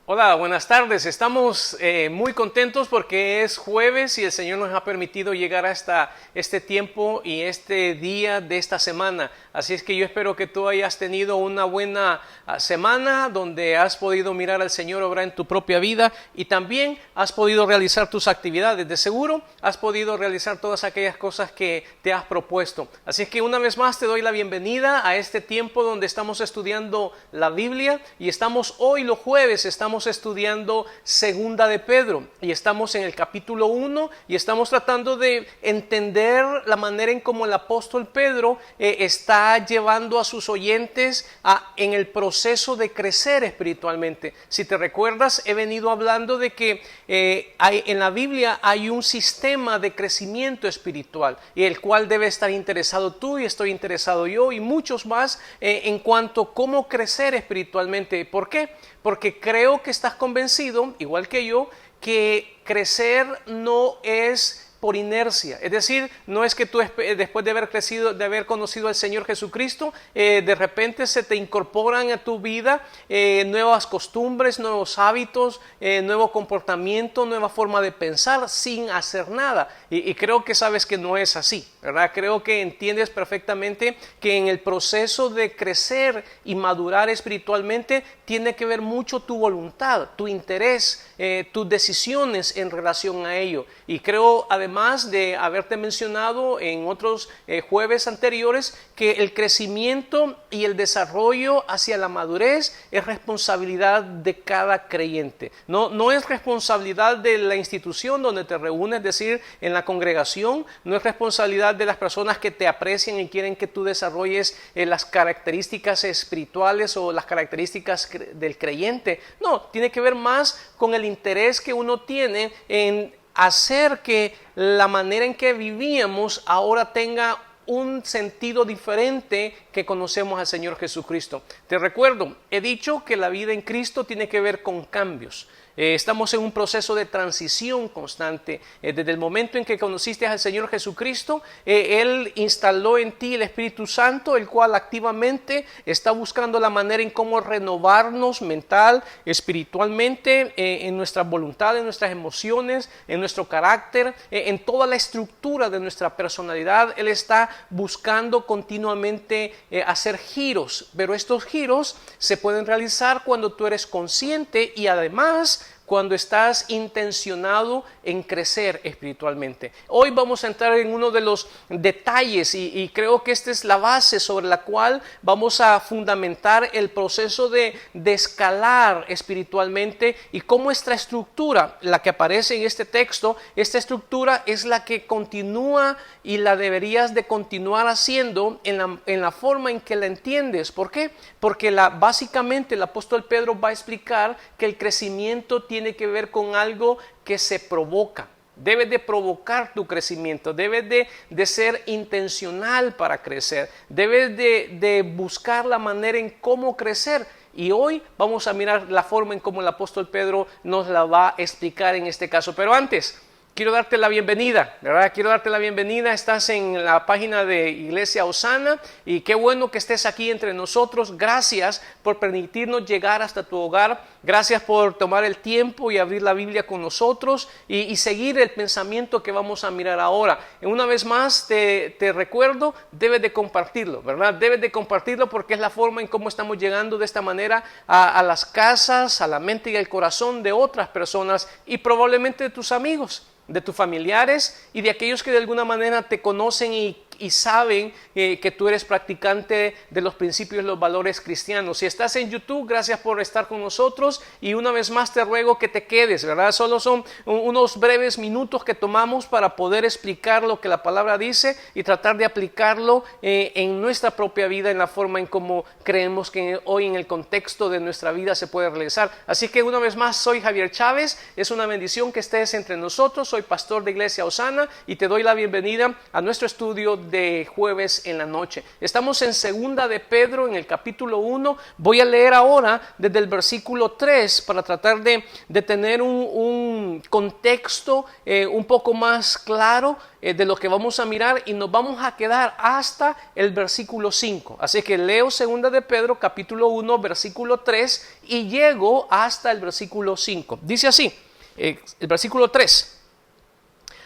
Hola, buenas tardes. Estamos muy contentos porque es jueves y el Señor nos ha permitido llegar hasta este tiempo y este día de esta semana. Así es que yo espero que tú hayas tenido una buena semana donde has podido mirar al Señor obrar en tu propia vida y también has podido realizar tus actividades. De seguro has podido realizar todas aquellas cosas que te has propuesto. Así es que una vez más te doy la bienvenida a este tiempo donde estamos estudiando la Biblia y estamos hoy los jueves, estamos estudiando Segunda de Pedro y estamos en el capítulo 1 y estamos tratando de entender la manera en cómo el apóstol Pedro está llevando a sus oyentes en el proceso de crecer espiritualmente. Si te recuerdas, he venido hablando de que en la Biblia hay un sistema de crecimiento espiritual y el cual debe estar interesado tú y estoy interesado yo y muchos más en cuanto a cómo crecer espiritualmente. ¿Por qué? Porque creo que estás convencido, igual que yo, que crecer no es por inercia, es decir, no es que tú después de haber crecido, de haber conocido al Señor Jesucristo, de repente se te incorporan a tu vida nuevas costumbres, nuevos hábitos, nuevo comportamiento, nueva forma de pensar sin hacer nada. Y creo que sabes que no es así, ¿verdad? Creo que entiendes perfectamente que en el proceso de crecer y madurar espiritualmente tiene que ver mucho tu voluntad, tu interés, tus decisiones en relación a ello. Y creo además de haberte mencionado en otros jueves anteriores que el crecimiento y el desarrollo hacia la madurez es responsabilidad de cada creyente. No es responsabilidad de la institución donde te reúnes, es decir, en la congregación, no es responsabilidad de las personas que te aprecian y quieren que tú desarrolles las características espirituales o las características del creyente. No, tiene que ver más con el interés que uno tiene en hacer que la manera en que vivíamos ahora tenga un sentido diferente que conocemos al Señor Jesucristo. Te recuerdo, he dicho que la vida en Cristo tiene que ver con cambios. Estamos en un proceso de transición constante. Desde el momento en que conociste al Señor Jesucristo, Él instaló en ti el Espíritu Santo, el cual activamente está buscando la manera en cómo renovarnos mental, espiritualmente, en nuestra voluntad, en nuestras emociones, en nuestro carácter, en toda la estructura de nuestra personalidad. Él está buscando continuamente hacer giros, pero estos giros se pueden realizar cuando tú eres consciente y además cuando estás intencionado en crecer espiritualmente. Hoy vamos a entrar en uno de los detalles y creo que esta es la base sobre la cual vamos a fundamentar el proceso de escalar espiritualmente y cómo esta estructura, la que aparece en este texto, esta estructura es la que continúa y la deberías de continuar haciendo en la forma en que la entiendes. ¿Por qué? Porque básicamente el apóstol Pedro va a explicar que el crecimiento tiene que ver con algo que se provoca. Debes de provocar tu crecimiento, debes de ser intencional para crecer, debes de buscar la manera en cómo crecer. Y hoy vamos a mirar la forma en cómo el apóstol Pedro nos la va a explicar en este caso. Pero antes, quiero darte la bienvenida, ¿verdad? Quiero darte la bienvenida. Estás en la página de Iglesia Osana y qué bueno que estés aquí entre nosotros. Gracias por permitirnos llegar hasta tu hogar. Gracias por tomar el tiempo y abrir la Biblia con nosotros y seguir el pensamiento que vamos a mirar ahora. Y una vez más te recuerdo, debes de compartirlo, ¿verdad? Debes de compartirlo porque es la forma en cómo estamos llegando de esta manera a las casas, a la mente y al corazón de otras personas y probablemente de tus amigos, de tus familiares y de aquellos que de alguna manera te conocen y saben que tú eres practicante de los principios y los valores cristianos. Si estás en YouTube, gracias por estar con nosotros y una vez más te ruego que te quedes, ¿verdad? Solo son unos breves minutos que tomamos para poder explicar lo que la palabra dice y tratar de aplicarlo en nuestra propia vida, en la forma en cómo creemos que hoy en el contexto de nuestra vida se puede realizar. Así que una vez más, soy Javier Chávez, es una bendición que estés entre nosotros, soy pastor de Iglesia Osana y te doy la bienvenida a nuestro estudio de jueves en la noche. Estamos en Segunda de Pedro, en el capítulo 1. Voy a leer ahora desde el versículo 3 para tratar de tener un contexto un poco más claro de lo que vamos a mirar, y nos vamos a quedar hasta el versículo 5. Así que leo Segunda de Pedro, capítulo 1, versículo 3, y llego hasta el versículo 5. Dice así, el versículo 3.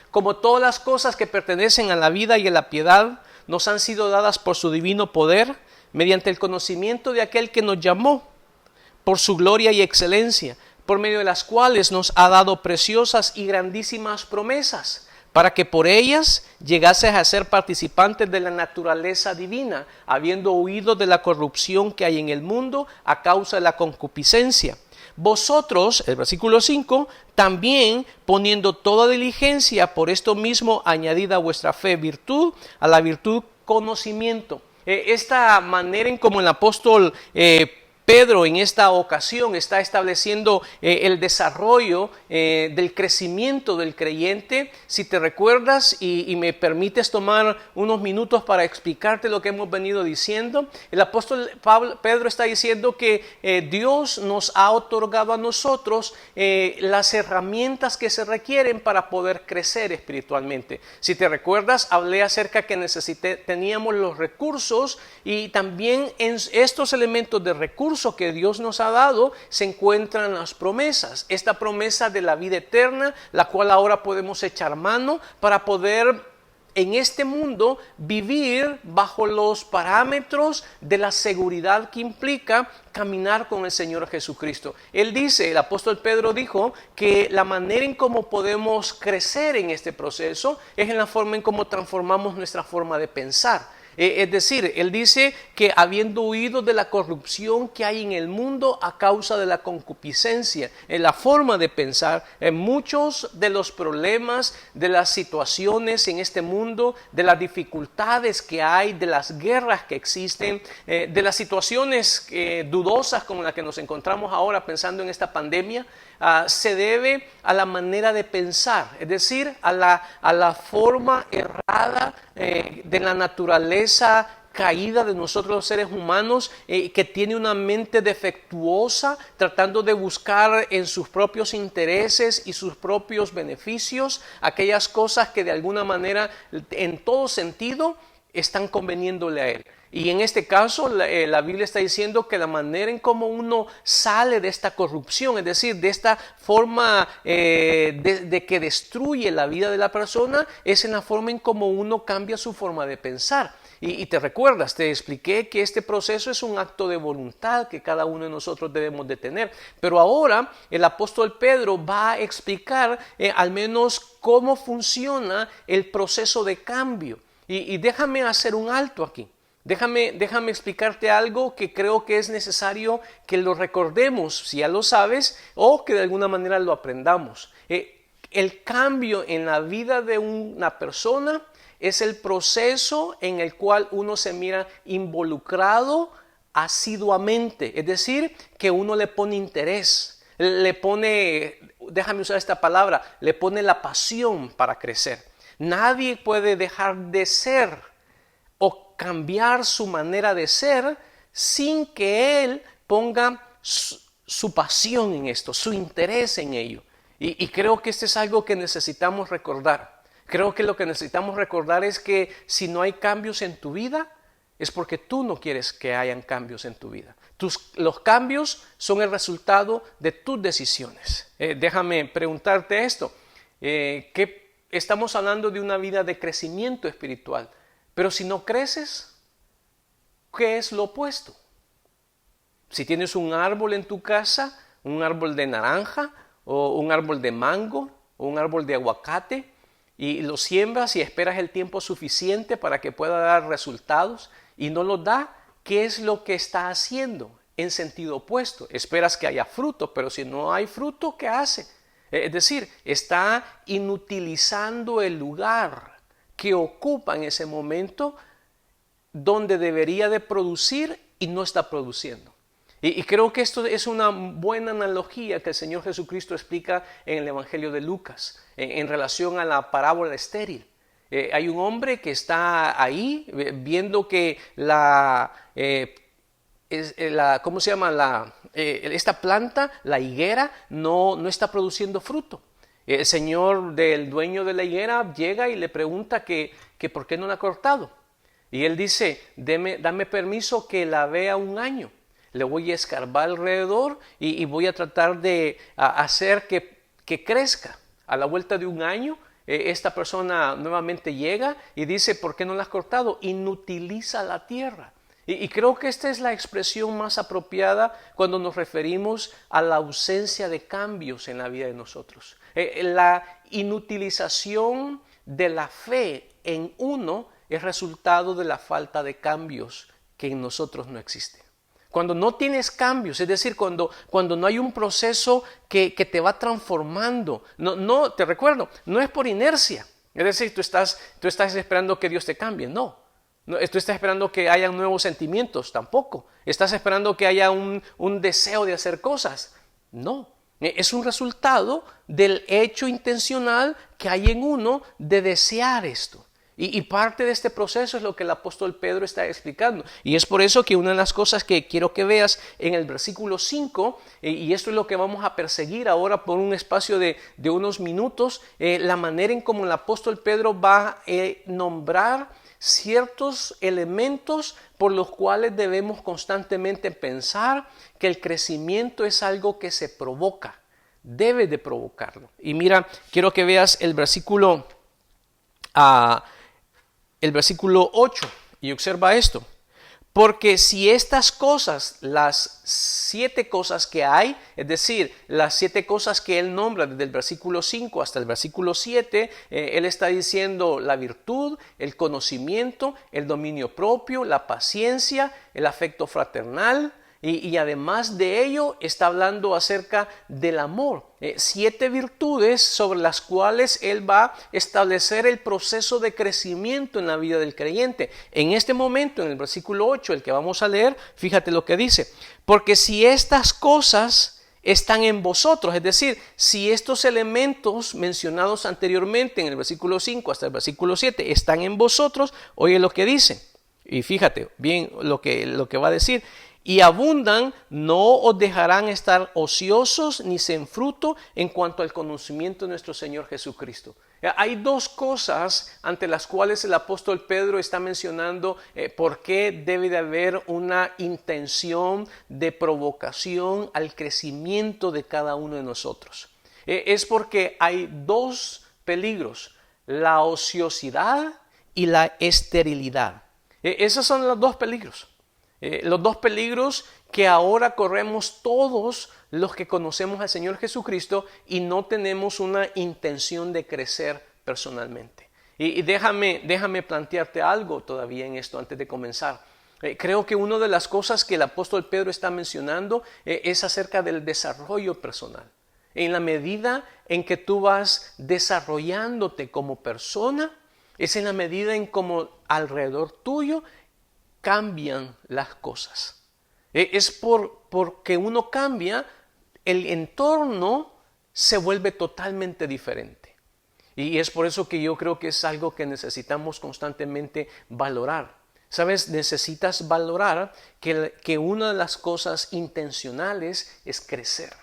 Como todas las cosas que pertenecen a la vida y a la piedad nos han sido dadas por su divino poder, mediante el conocimiento de aquel que nos llamó, por su gloria y excelencia, por medio de las cuales nos ha dado preciosas y grandísimas promesas, para que por ellas llegases a ser participantes de la naturaleza divina, habiendo huido de la corrupción que hay en el mundo a causa de la concupiscencia. Vosotros, el versículo 5, también poniendo toda diligencia, por esto mismo añadida a vuestra fe virtud, a la virtud conocimiento. Esta manera en como el apóstol Pedro en esta ocasión está estableciendo el desarrollo del crecimiento del creyente. Si te recuerdas y me permites tomar unos minutos para explicarte lo que hemos venido diciendo, el apóstol Pedro está diciendo que Dios nos ha otorgado a nosotros las herramientas que se requieren para poder crecer espiritualmente. Si te recuerdas, hablé acerca que teníamos los recursos, y también en estos elementos de recursos que Dios nos ha dado se encuentran las promesas. Esta promesa de la vida eterna, la cual ahora podemos echar mano para poder en este mundo vivir bajo los parámetros de la seguridad que implica caminar con el Señor Jesucristo. Él dice, el apóstol Pedro dijo que la manera en cómo podemos crecer en este proceso es en la forma en cómo transformamos nuestra forma de pensar. Es decir, él dice que habiendo huido de la corrupción que hay en el mundo a causa de la concupiscencia, en la forma de pensar, en muchos de los problemas, de las situaciones en este mundo, de las dificultades que hay, de las guerras que existen, de las situaciones dudosas como la que nos encontramos ahora pensando en esta pandemia, se debe a la manera de pensar, es decir, a la forma errada de la naturaleza caída de nosotros los seres humanos, que tiene una mente defectuosa, tratando de buscar en sus propios intereses y sus propios beneficios aquellas cosas que de alguna manera, en todo sentido, están conveniéndole a él. Y en este caso la Biblia está diciendo que la manera en cómo uno sale de esta corrupción, es decir, de esta forma de que destruye la vida de la persona, es en la forma en cómo uno cambia su forma de pensar. Y te recuerdas, te expliqué que este proceso es un acto de voluntad que cada uno de nosotros debemos de tener. Pero ahora el apóstol Pedro va a explicar al menos cómo funciona el proceso de cambio. Y déjame hacer un alto aquí. Déjame explicarte algo que creo que es necesario que lo recordemos, si ya lo sabes, o que de alguna manera lo aprendamos. El cambio en la vida de una persona es el proceso en el cual uno se mira involucrado asiduamente, es decir, que uno le pone interés, le pone, déjame usar esta palabra, le pone la pasión para crecer. Nadie puede dejar de ser o cambiar su manera de ser sin que él ponga su pasión en esto, su interés en ello. Y creo que esto es algo que necesitamos recordar. Creo que lo que necesitamos recordar es que si no hay cambios en tu vida, es porque tú no quieres que hayan cambios en tu vida. Los cambios son el resultado de tus decisiones. Déjame preguntarte esto. Estamos hablando de una vida de crecimiento espiritual. Pero si no creces, ¿qué es lo opuesto? Si tienes un árbol en tu casa, un árbol de naranja, o un árbol de mango, o un árbol de aguacate, y lo siembras y esperas el tiempo suficiente para que pueda dar resultados, y no lo da, ¿qué es lo que está haciendo? En sentido opuesto. Esperas que haya fruto, pero si no hay fruto, ¿qué hace? Es decir, está inutilizando el lugar que ocupa en ese momento donde debería de producir y no está produciendo. Y creo que esto es una buena analogía que el Señor Jesucristo explica en el Evangelio de Lucas en relación a la parábola estéril. Hay un hombre que está ahí viendo que ¿cómo se llama? Esta planta, la higuera, no está produciendo fruto. El señor del dueño de la higuera llega y le pregunta que por qué no la ha cortado. Y él dice, dame permiso que la vea un año. Le voy a escarbar alrededor y voy a tratar de hacer que crezca. A la vuelta de un año, esta persona nuevamente llega y dice, ¿por qué no la has cortado? Inutiliza la tierra. Y creo que esta es la expresión más apropiada cuando nos referimos a la ausencia de cambios en la vida de nosotros. La inutilización de la fe en uno es resultado de la falta de cambios que en nosotros no existen. Cuando no tienes cambios, es decir, cuando no hay un proceso que te va transformando, no, te recuerdo, no es por inercia. Es decir, tú estás esperando que Dios te cambie, no. Tú estás esperando que haya nuevos sentimientos, tampoco. Estás esperando que haya un deseo de hacer cosas, no. Es un resultado del hecho intencional que hay en uno de desear esto. Y parte de este proceso es lo que el apóstol Pedro está explicando. Y es por eso que una de las cosas que quiero que veas en el versículo 5, y esto es lo que vamos a perseguir ahora por un espacio de unos minutos, la manera en cómo el apóstol Pedro va a nombrar ciertos elementos por los cuales debemos constantemente pensar que el crecimiento es algo que se provoca, debe de provocarlo. Y mira, quiero que veas el versículo 8 y observa esto. Porque si estas cosas, las 7 cosas que hay, es decir, las 7 cosas que él nombra desde el versículo 5 hasta el versículo 7, él está diciendo la virtud, el conocimiento, el dominio propio, la paciencia, el afecto fraternal, y además de ello está hablando acerca del amor. 7 virtudes sobre las cuales él va a establecer el proceso de crecimiento en la vida del creyente. En este momento, en el versículo 8, el que vamos a leer, fíjate lo que dice. Porque si estas cosas están en vosotros, es decir, si estos elementos mencionados anteriormente en el versículo 5 hasta el versículo 7 están en vosotros, oye lo que dice. Y fíjate bien lo que va a decir. Y abundan, no os dejarán estar ociosos ni sin fruto en cuanto al conocimiento de nuestro Señor Jesucristo. Hay 2 cosas ante las cuales el apóstol Pedro está mencionando por qué debe de haber una intención de provocación al crecimiento de cada uno de nosotros. Es porque hay 2 peligros, la ociosidad y la esterilidad. Esos son los 2 peligros. Los 2 peligros que ahora corremos todos los que conocemos al Señor Jesucristo y no tenemos una intención de crecer personalmente. Y déjame plantearte algo todavía en esto antes de comenzar. Creo que una de las cosas que el apóstol Pedro está mencionando es acerca del desarrollo personal. En la medida en que tú vas desarrollándote como persona, es en la medida en cómo alrededor tuyo cambian las cosas. Es porque uno cambia, el entorno se vuelve totalmente diferente. Y es por eso que yo creo que es algo que necesitamos constantemente valorar. ¿Sabes? Necesitas valorar que una de las cosas intencionales es crecer.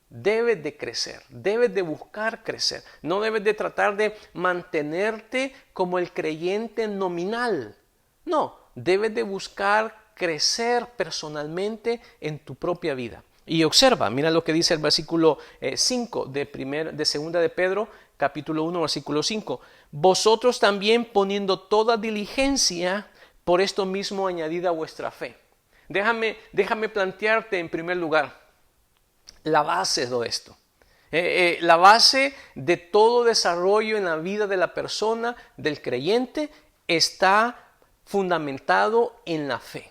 Debes de crecer, debes de buscar crecer. No debes de tratar de mantenerte como el creyente nominal. No. Debes de buscar crecer personalmente en tu propia vida. Y observa, mira lo que dice el versículo 5 de segunda de Pedro, capítulo 1, versículo 5. Vosotros también poniendo toda diligencia, por esto mismo añadida vuestra fe. Déjame plantearte en primer lugar la base de esto. La base de todo desarrollo en la vida de la persona, del creyente, está fundamentado en la fe.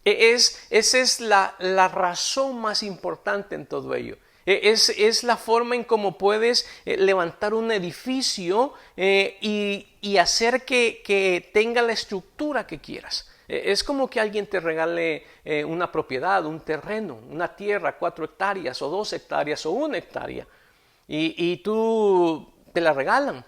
Esa es la razón más importante en todo ello. Es la forma en cómo puedes levantar un edificio y hacer que tenga la estructura que quieras. Es como que alguien te regale una propiedad, un terreno, una tierra, 4 hectáreas o 2 hectáreas o 1 hectárea y tú te la regalan.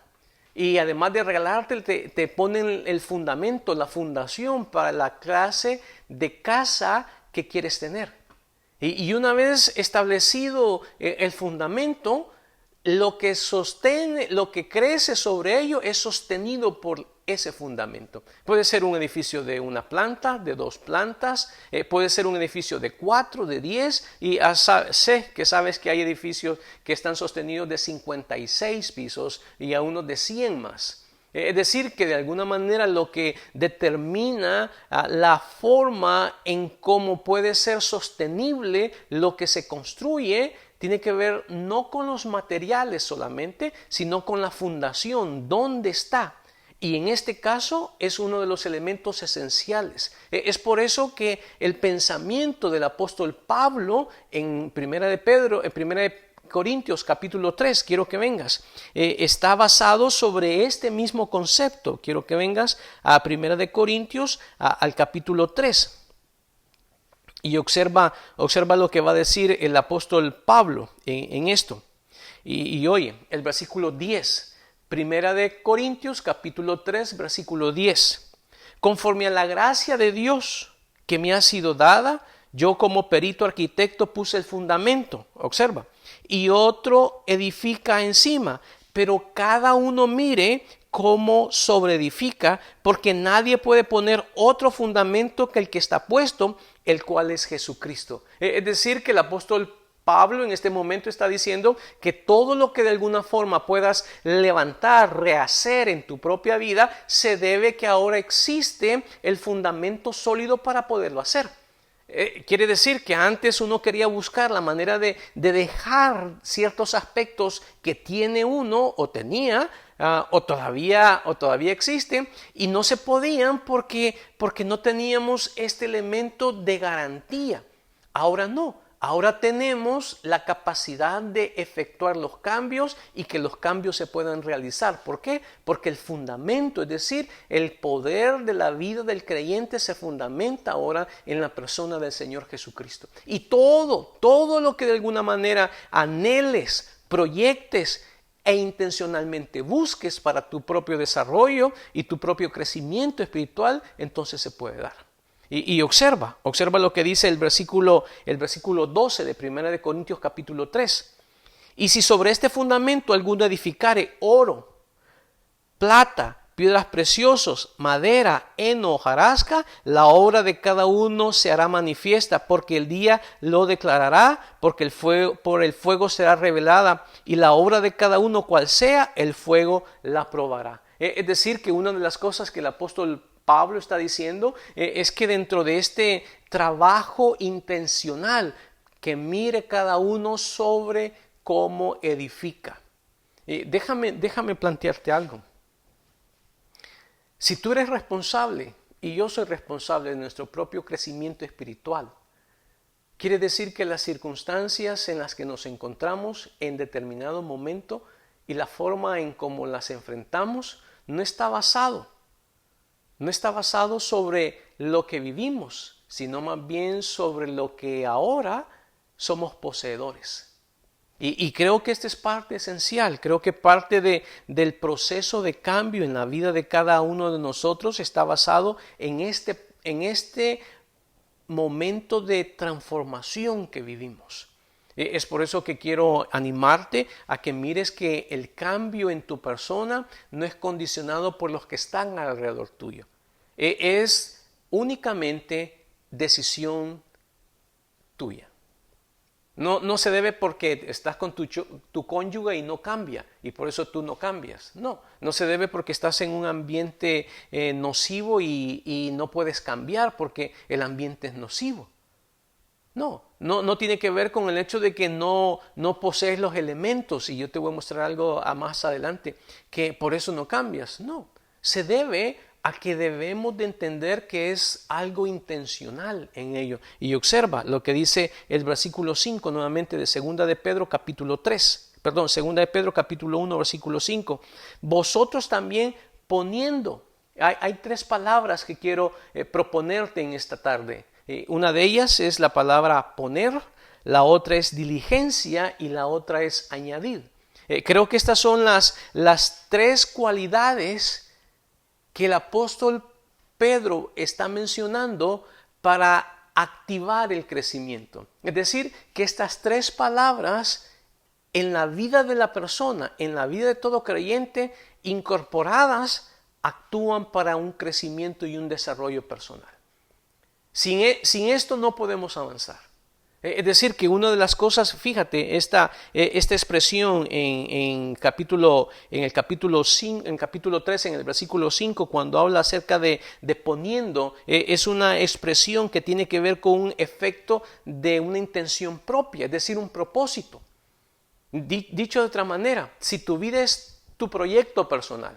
Y además de regalarte, te ponen el fundamento, la fundación para la clase de casa que quieres tener. Y una vez establecido el fundamento, lo que sostiene, lo que crece sobre ello es sostenido por ese fundamento. Puede ser un edificio de una planta, de 2 plantas, puede ser un edificio de 4, de 10, y sé que sabes que hay edificios que están sostenidos de 56 pisos y a unos de 100 más. Es decir, que de alguna manera lo que determina la forma en cómo puede ser sostenible lo que se construye tiene que ver no con los materiales solamente, sino con la fundación, dónde está. Y en este caso es uno de los elementos esenciales. Es por eso que el pensamiento del apóstol Pablo en 1 Corintios capítulo 3, quiero que vengas, está basado sobre este mismo concepto. Quiero que vengas a 1 Corintios al capítulo 3. Y observa lo que va a decir el apóstol Pablo en esto. Y oye, el versículo 10, 1 Corintios capítulo 3, versículo 10. Conforme a la gracia de Dios que me ha sido dada, yo como perito arquitecto puse el fundamento, observa, y otro edifica encima, pero cada uno mire cómo sobreedifica, porque nadie puede poner otro fundamento que el que está puesto, el cual es Jesucristo. Es decir, que el apóstol Pablo en este momento está diciendo que todo lo que de alguna forma puedas levantar, rehacer en tu propia vida, se debe que ahora existe el fundamento sólido para poderlo hacer. Quiere decir que antes uno quería buscar la manera de dejar ciertos aspectos que tiene uno o tenía o todavía existen y no se podían porque no teníamos este elemento de garantía. Ahora no. Ahora tenemos la capacidad de efectuar los cambios y que los cambios se puedan realizar. ¿Por qué? Porque el fundamento, es decir, el poder de la vida del creyente se fundamenta ahora en la persona del Señor Jesucristo. Y todo lo que de alguna manera anheles, proyectes e intencionalmente busques para tu propio desarrollo y tu propio crecimiento espiritual, entonces se puede dar. Y observa lo que dice el versículo 12 de 1 Corintios capítulo 3. Y si sobre este fundamento alguno edificare oro, plata, piedras preciosas, madera, heno, hojarasca, la obra de cada uno se hará manifiesta, porque el día lo declarará, porque por el fuego será revelada, y la obra de cada uno cual sea, el fuego la probará. Es decir, que una de las cosas que el apóstol Pablo está diciendo es que dentro de este trabajo intencional que mire cada uno sobre cómo edifica. Déjame plantearte algo. Si tú eres responsable y yo soy responsable de nuestro propio crecimiento espiritual, quiere decir que las circunstancias en las que nos encontramos en determinado momento y la forma en cómo las enfrentamos no está basado sobre lo que vivimos, sino más bien sobre lo que ahora somos poseedores. Y creo que esta es parte esencial, creo que parte del proceso de cambio en la vida de cada uno de nosotros está basado en este momento de transformación que vivimos. Es por eso que quiero animarte a que mires que el cambio en tu persona no es condicionado por los que están alrededor tuyo. Es únicamente decisión tuya. No se debe porque estás con tu cónyuge y no cambia y por eso tú no cambias. No se debe porque estás en un ambiente nocivo y no puedes cambiar porque el ambiente es nocivo. No tiene que ver con el hecho de que no posees los elementos, y yo te voy a mostrar algo más adelante, que por eso no cambias. No, se debe a que debemos de entender que es algo intencional en ello. Y observa lo que dice el versículo 5 nuevamente de 2 de Pedro capítulo 1 versículo 5. Vosotros también poniendo, hay 3 palabras que quiero proponerte en esta tarde. Una de ellas es la palabra poner, la otra es diligencia y la otra es añadir. Creo que estas son las tres cualidades que el apóstol Pedro está mencionando para activar el crecimiento. Es decir, que estas tres palabras en la vida de la persona, en la vida de todo creyente, incorporadas, actúan para un crecimiento y un desarrollo personal. Sin esto no podemos avanzar. Es decir, que una de las cosas, fíjate, esta expresión en el capítulo 3, en el versículo 5, cuando habla acerca de poniendo, es una expresión que tiene que ver con un efecto de una intención propia, es decir, un propósito. Dicho de otra manera, si tu vida es tu proyecto personal,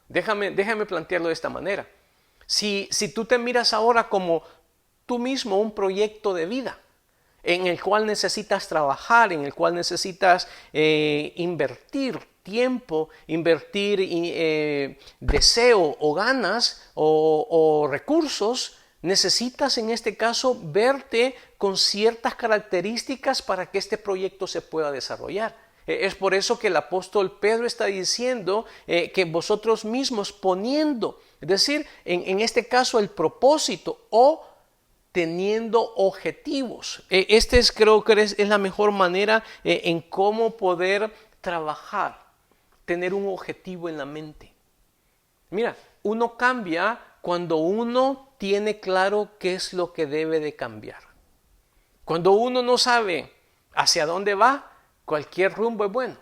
déjame plantearlo de esta manera. Si tú te miras ahora como tú mismo un proyecto de vida, en el cual necesitas trabajar, en el cual necesitas invertir tiempo, invertir deseo o ganas o recursos, necesitas en este caso verte con ciertas características para que este proyecto se pueda desarrollar. Es por eso que el apóstol Pedro está diciendo que vosotros mismos poniendo, es decir, en este caso el propósito o teniendo objetivos. Creo que es la mejor manera en cómo poder trabajar, tener un objetivo en la mente. Mira, uno cambia cuando uno tiene claro qué es lo que debe de cambiar. Cuando uno no sabe hacia dónde va, cualquier rumbo es bueno.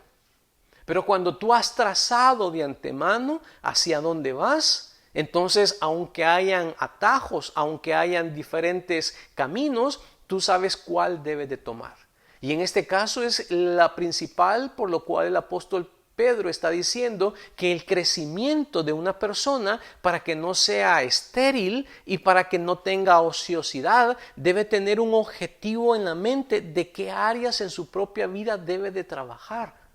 Pero cuando tú has trazado de antemano hacia dónde vas, entonces, aunque hayan atajos, aunque hayan diferentes caminos, tú sabes cuál debes de tomar. Y en este caso es la principal por lo cual el apóstol Pedro está diciendo que el crecimiento de una persona, para que no sea estéril y para que no tenga ociosidad, debe tener un objetivo en la mente de qué áreas en su propia vida debe de trabajar.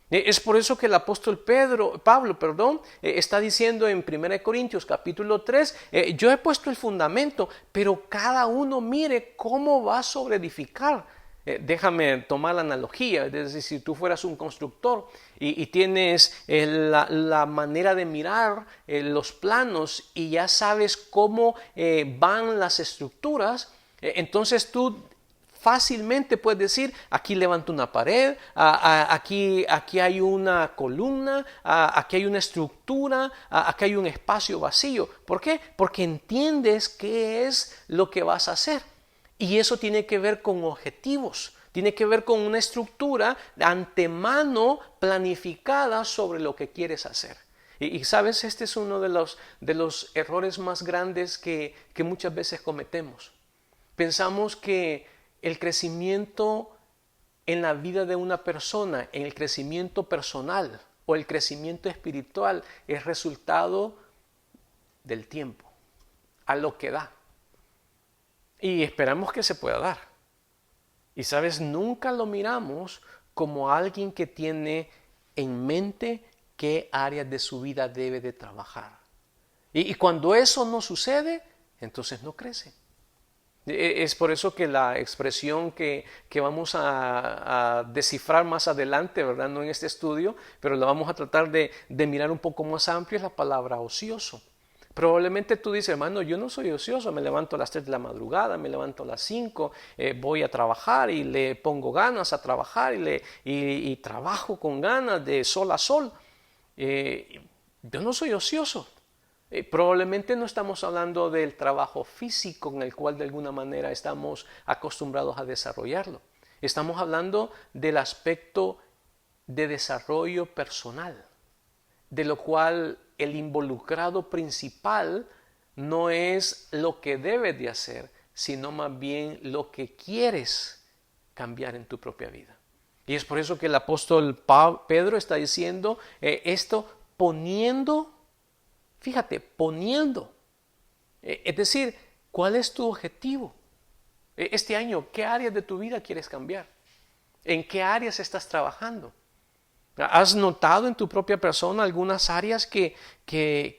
Es por eso que el apóstol Pablo, está diciendo en 1 Corintios capítulo 3, yo he puesto el fundamento, pero cada uno mire cómo va a sobreedificar. Déjame tomar la analogía, es decir, si tú fueras un constructor y tienes la manera de mirar los planos y ya sabes cómo van las estructuras, entonces tú fácilmente puedes decir, aquí levanto una pared, aquí hay una columna, aquí hay una estructura, aquí hay un espacio vacío. ¿Por qué? Porque entiendes qué es lo que vas a hacer. Y eso tiene que ver con objetivos, tiene que ver con una estructura de antemano planificada sobre lo que quieres hacer. Y sabes, este es uno de los errores más grandes que muchas veces cometemos. Pensamos que el crecimiento en la vida de una persona, en el crecimiento personal o el crecimiento espiritual es resultado del tiempo, a lo que da. Y esperamos que se pueda dar. Y sabes, nunca lo miramos como alguien que tiene en mente qué áreas de su vida debe de trabajar. Y cuando eso no sucede, entonces no crece. Es por eso que la expresión que vamos a descifrar más adelante, ¿verdad? No en este estudio, pero la vamos a tratar de mirar un poco más amplio, es la palabra ocioso. Probablemente tú dices, hermano, yo no soy ocioso, me levanto a las 3 de la madrugada, me levanto a las 5, voy a trabajar y le pongo ganas a trabajar y trabajo con ganas de sol a sol. Yo no soy ocioso. Probablemente no estamos hablando del trabajo físico en el cual de alguna manera estamos acostumbrados a desarrollarlo. Estamos hablando del aspecto de desarrollo personal, de lo cual el involucrado principal no es lo que debes de hacer, sino más bien lo que quieres cambiar en tu propia vida. Y es por eso que el apóstol Pedro está diciendo esto poniendo. Fíjate, poniendo. Es decir, ¿cuál es tu objetivo? Este año, ¿qué áreas de tu vida quieres cambiar? ¿En qué áreas estás trabajando? ¿Has notado en tu propia persona algunas áreas que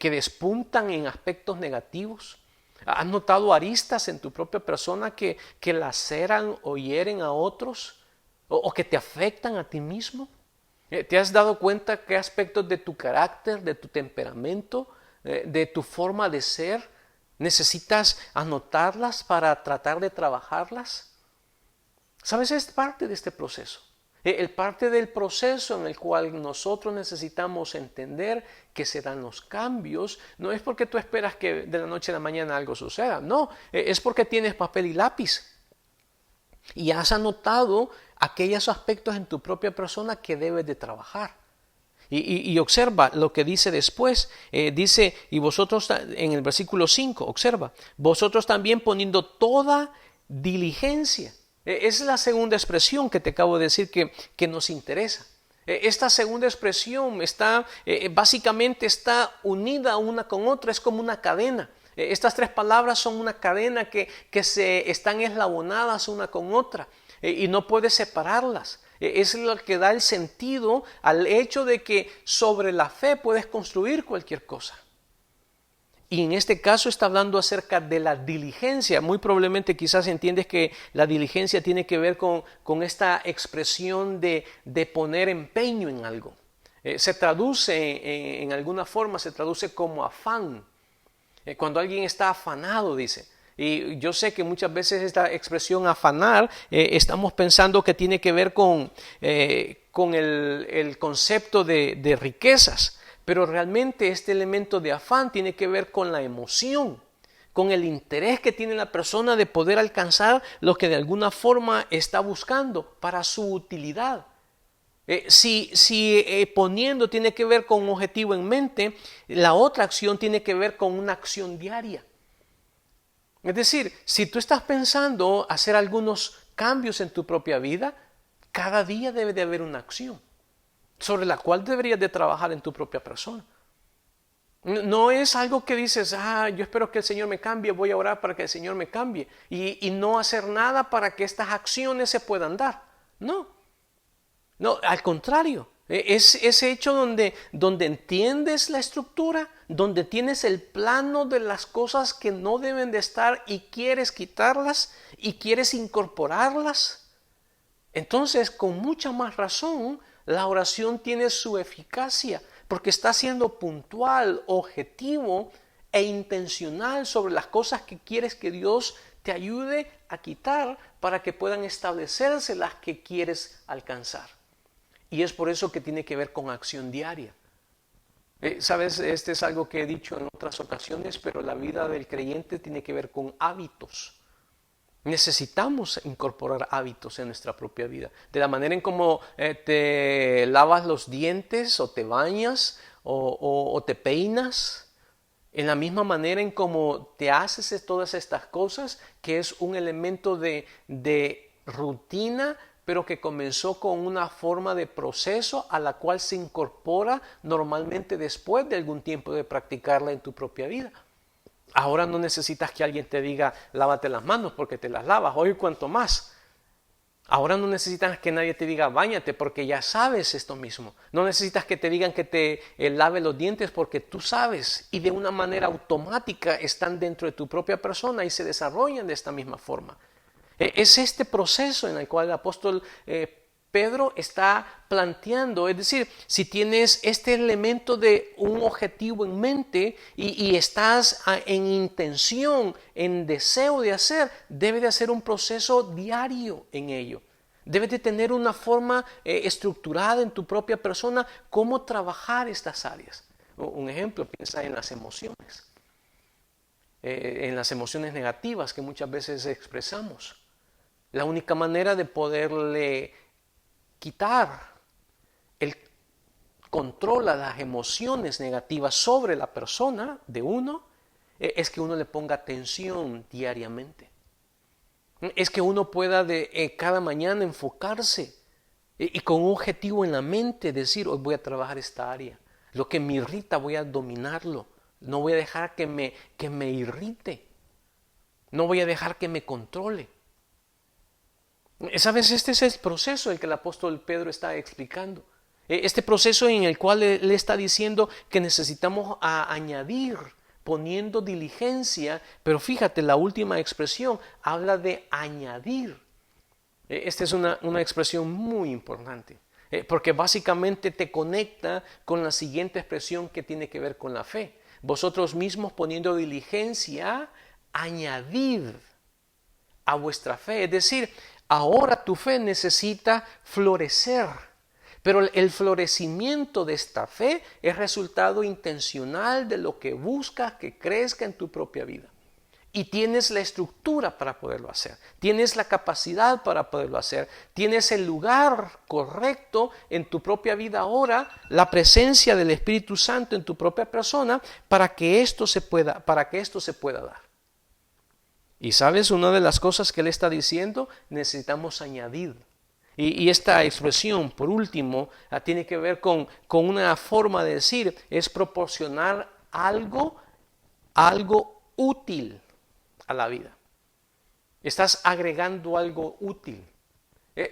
despuntan en aspectos negativos? ¿Has notado aristas en tu propia persona que laceran o hieren a otros? ¿O que te afectan a ti mismo? ¿Te has dado cuenta qué aspectos de tu carácter, de tu temperamento, de tu forma de ser, necesitas anotarlas para tratar de trabajarlas? ¿Sabes? Es parte de este proceso. El parte del proceso en el cual nosotros necesitamos entender que se dan los cambios, no es porque tú esperas que de la noche a la mañana algo suceda, no, es porque tienes papel y lápiz y has anotado aquellos aspectos en tu propia persona que debes de trabajar. Y observa lo que dice después, dice, y vosotros en el versículo 5, observa, vosotros también poniendo toda diligencia. Esa es la segunda expresión que te acabo de decir que nos interesa. Esta segunda expresión básicamente está unida una con otra, es como una cadena. Estas tres palabras son una cadena que se están eslabonadas una con otra y no puedes separarlas. Es lo que da el sentido al hecho de que sobre la fe puedes construir cualquier cosa. Y en este caso está hablando acerca de la diligencia. Muy probablemente quizás entiendes que la diligencia tiene que ver con esta expresión de poner empeño en algo. Se traduce en alguna forma, se traduce como afán. Cuando alguien está afanado, dice. Y yo sé que muchas veces esta expresión afanar, estamos pensando que tiene que ver con el concepto de riquezas. Pero realmente este elemento de afán tiene que ver con la emoción, con el interés que tiene la persona de poder alcanzar lo que de alguna forma está buscando para su utilidad. Si poniendo tiene que ver con un objetivo en mente, la otra acción tiene que ver con una acción diaria. Es decir, si tú estás pensando hacer algunos cambios en tu propia vida, cada día debe de haber una acción sobre la cual deberías de trabajar en tu propia persona. No es algo que dices, yo espero que el Señor me cambie, voy a orar para que el Señor me cambie y no hacer nada para que estas acciones se puedan dar. No, al contrario, es ese hecho donde entiendes la estructura, donde tienes el plano de las cosas que no deben de estar y quieres quitarlas y quieres incorporarlas. Entonces, con mucha más razón, la oración tiene su eficacia porque está siendo puntual, objetivo e intencional sobre las cosas que quieres que Dios te ayude a quitar para que puedan establecerse las que quieres alcanzar. Y es por eso que tiene que ver con acción diaria. Sabes, este es algo que he dicho en otras ocasiones, pero la vida del creyente tiene que ver con hábitos. Necesitamos incorporar hábitos en nuestra propia vida. De la manera en cómo te lavas los dientes o te bañas o te peinas. En la misma manera en cómo te haces todas estas cosas, que es un elemento de rutina, pero que comenzó con una forma de proceso a la cual se incorpora normalmente después de algún tiempo de practicarla en tu propia vida. Ahora no necesitas que alguien te diga, lávate las manos porque te las lavas, hoy cuanto más. Ahora no necesitas que nadie te diga, báñate porque ya sabes esto mismo. No necesitas que te digan que te lave los dientes porque tú sabes y de una manera automática están dentro de tu propia persona y se desarrollan de esta misma forma. Es este proceso en el cual el apóstol Pedro está planteando, es decir, si tienes este elemento de un objetivo en mente y estás en intención, en deseo de hacer, debe de hacer un proceso diario en ello. Debes de tener una forma estructurada en tu propia persona cómo trabajar estas áreas. Un ejemplo, piensa en las emociones negativas que muchas veces expresamos. La única manera de poderle quitar el control a las emociones negativas sobre la persona de uno es que uno le ponga atención diariamente. Es que uno pueda cada mañana enfocarse y con un objetivo en la mente decir, hoy voy a trabajar esta área. Lo que me irrita voy a dominarlo. No voy a dejar que me irrite. No voy a dejar que me controle. ¿Sabes? Este es el proceso el que el apóstol Pedro está explicando. Este proceso en el cual él está diciendo que necesitamos añadir, poniendo diligencia, pero fíjate, la última expresión habla de añadir. Esta es una expresión muy importante. Porque básicamente te conecta con la siguiente expresión que tiene que ver con la fe. Vosotros mismos poniendo diligencia, añadid a vuestra fe. Es decir, ahora tu fe necesita florecer. Pero el florecimiento de esta fe es resultado intencional de lo que buscas que crezca en tu propia vida. Y tienes la estructura para poderlo hacer, tienes la capacidad para poderlo hacer, tienes el lugar correcto en tu propia vida ahora, la presencia del Espíritu Santo en tu propia persona para que esto se pueda dar. Y sabes, una de las cosas que él está diciendo, necesitamos añadir. Y esta expresión, por último, tiene que ver con una forma de decir, es proporcionar algo útil a la vida. Estás agregando algo útil.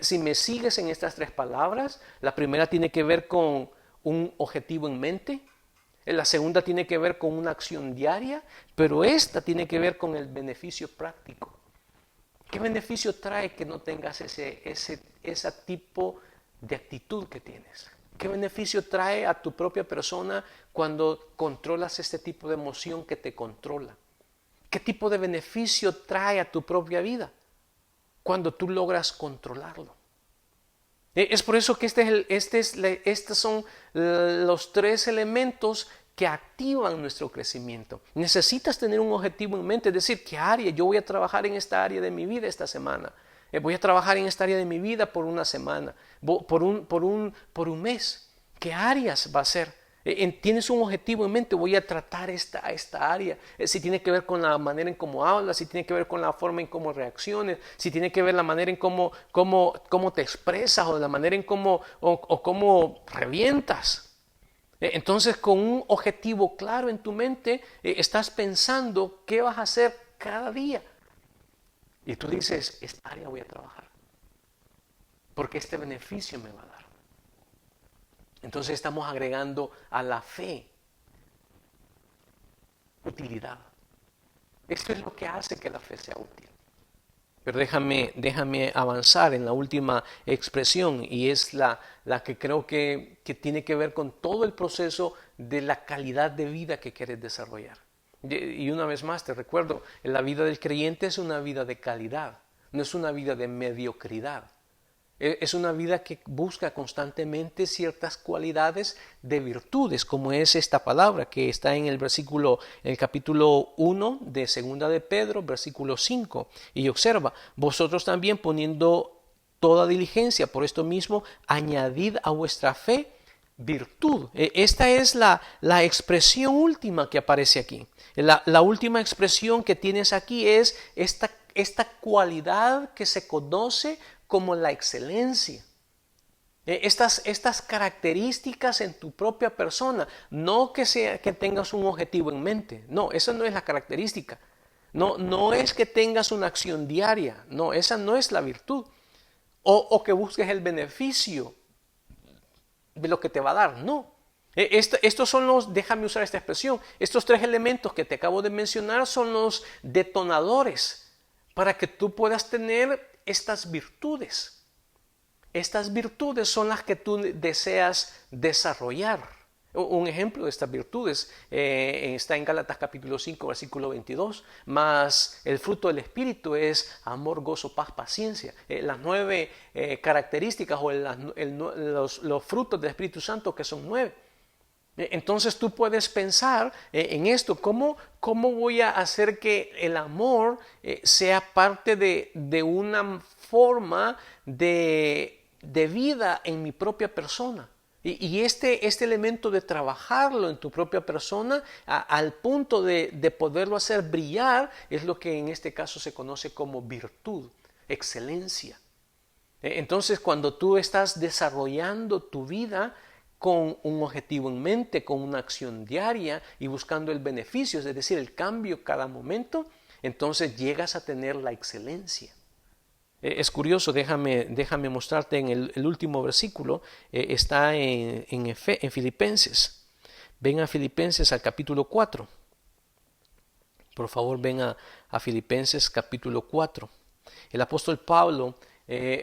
Si me sigues en estas tres palabras, la primera tiene que ver con un objetivo en mente, la segunda tiene que ver con una acción diaria, pero esta tiene que ver con el beneficio práctico. ¿Qué beneficio trae que no tengas ese tipo de actitud que tienes? ¿Qué beneficio trae a tu propia persona cuando controlas este tipo de emoción que te controla? ¿Qué tipo de beneficio trae a tu propia vida cuando tú logras controlarlo? Es por eso que estos son los tres elementos que activan nuestro crecimiento. Necesitas tener un objetivo en mente, es decir, ¿qué área? Yo voy a trabajar en esta área de mi vida esta semana. Voy a trabajar en esta área de mi vida por una semana, por un mes. ¿Qué áreas va a ser? Tienes un objetivo en mente, voy a tratar esta área, si tiene que ver con la manera en cómo hablas, si tiene que ver con la forma en cómo reacciones, si tiene que ver la manera en cómo te expresas o la manera en cómo revientas. Entonces, con un objetivo claro en tu mente, estás pensando qué vas a hacer cada día. Y tú dices, esta área voy a trabajar, porque este beneficio me va a dar. Entonces estamos agregando a la fe utilidad. Esto es lo que hace que la fe sea útil. Pero déjame avanzar en la última expresión, y es la que creo que tiene que ver con todo el proceso de la calidad de vida que quieres desarrollar. Y una vez más te recuerdo, la vida del creyente es una vida de calidad, no es una vida de mediocridad. Es una vida que busca constantemente ciertas cualidades de virtudes, como es esta palabra que está en el capítulo 1 de Segunda de Pedro, versículo 5. Y observa, vosotros también poniendo toda diligencia, por esto mismo, añadid a vuestra fe virtud. Esta es la expresión última que aparece aquí. La última expresión que tienes aquí es esta cualidad que se conoce como la excelencia. Estas características en tu propia persona, no que tengas un objetivo en mente, no, esa no es la característica. No es que tengas una acción diaria, no, esa no es la virtud. O que busques el beneficio de lo que te va a dar, no. Estos son déjame usar esta expresión, estos tres elementos que te acabo de mencionar son los detonadores para que tú puedas tener estas virtudes. Estas virtudes son las que tú deseas desarrollar. Un ejemplo de estas virtudes está en Gálatas capítulo 5, versículo 22. Más el fruto del Espíritu es amor, gozo, paz, paciencia. Las 9 características o los frutos del Espíritu Santo, que son 9. Entonces tú puedes pensar en esto, ¿cómo voy a hacer que el amor sea parte de una forma de vida en mi propia persona? Y este elemento de trabajarlo en tu propia persona al punto de poderlo hacer brillar es lo que en este caso se conoce como virtud, excelencia. Entonces cuando tú estás desarrollando tu vida con un objetivo en mente, con una acción diaria y buscando el beneficio, es decir, el cambio cada momento, entonces llegas a tener la excelencia. Es curioso, déjame mostrarte en el último versículo, está en Filipenses. Ven a Filipenses al capítulo 4. Por favor, ven a Filipenses capítulo 4. El apóstol Pablo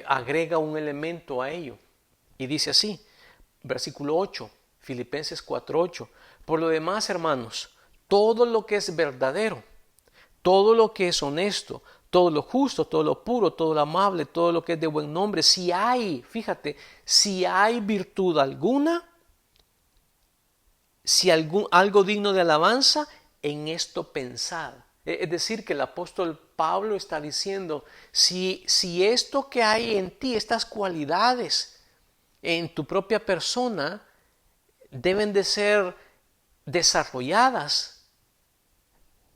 agrega un elemento a ello. Y dice así, versículo 8, Filipenses 4:8. Por lo demás, hermanos, todo lo que es verdadero, todo lo que es honesto, todo lo justo, todo lo puro, todo lo amable, todo lo que es de buen nombre, si hay, fíjate, si hay virtud alguna, si algo digno de alabanza, en esto pensad. Es decir, que el apóstol Pablo está diciendo, si esto que hay en ti, estas cualidades en tu propia persona, deben de ser desarrolladas.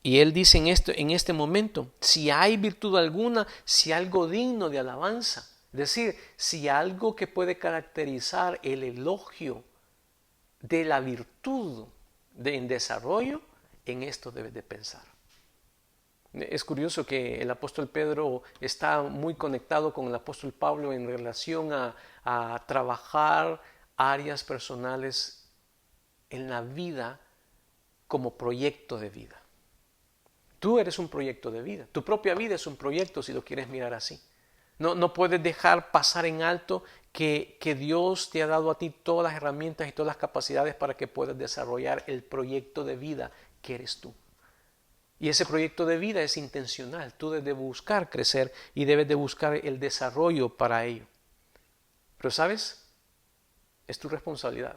Y él dice en este momento, si hay virtud alguna, si algo digno de alabanza, es decir, si algo que puede caracterizar el elogio de la virtud en desarrollo, en esto debes de pensar. Es curioso que el apóstol Pedro está muy conectado con el apóstol Pablo en relación a trabajar áreas personales en la vida como proyecto de vida. Tú eres un proyecto de vida. Tu propia vida es un proyecto si lo quieres mirar así. No puedes dejar pasar en alto que Dios te ha dado a ti todas las herramientas y todas las capacidades para que puedas desarrollar el proyecto de vida que eres tú. Y ese proyecto de vida es intencional. Tú debes de buscar crecer y debes de buscar el desarrollo para ello. Pero ¿sabes? Es tu responsabilidad.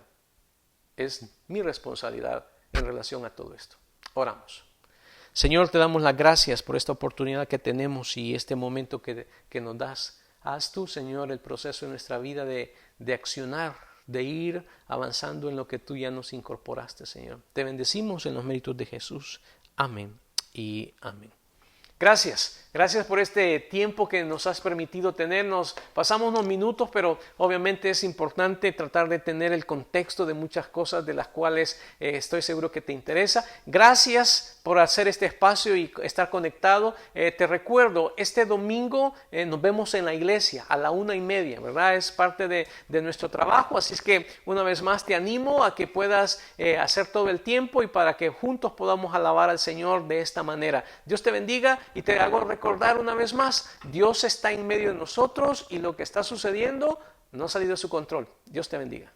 Es mi responsabilidad en relación a todo esto. Oramos. Señor, te damos las gracias por esta oportunidad que tenemos y este momento que nos das. Haz tú, Señor, el proceso de nuestra vida de accionar, de ir avanzando en lo que tú ya nos incorporaste, Señor. Te bendecimos en los méritos de Jesús. Amén y amén. Gracias por este tiempo que nos has permitido tener. Nos pasamos unos minutos, pero obviamente es importante tratar de tener el contexto de muchas cosas de las cuales estoy seguro que te interesa. Gracias por hacer este espacio y estar conectado. Te recuerdo, este domingo nos vemos en la iglesia a la 1:30, ¿verdad? Es parte de nuestro trabajo, así es que una vez más te animo a que puedas hacer todo el tiempo y para que juntos podamos alabar al Señor de esta manera. Dios te bendiga. Y te hago recordar una vez más, Dios está en medio de nosotros y lo que está sucediendo no ha salido de su control. Dios te bendiga.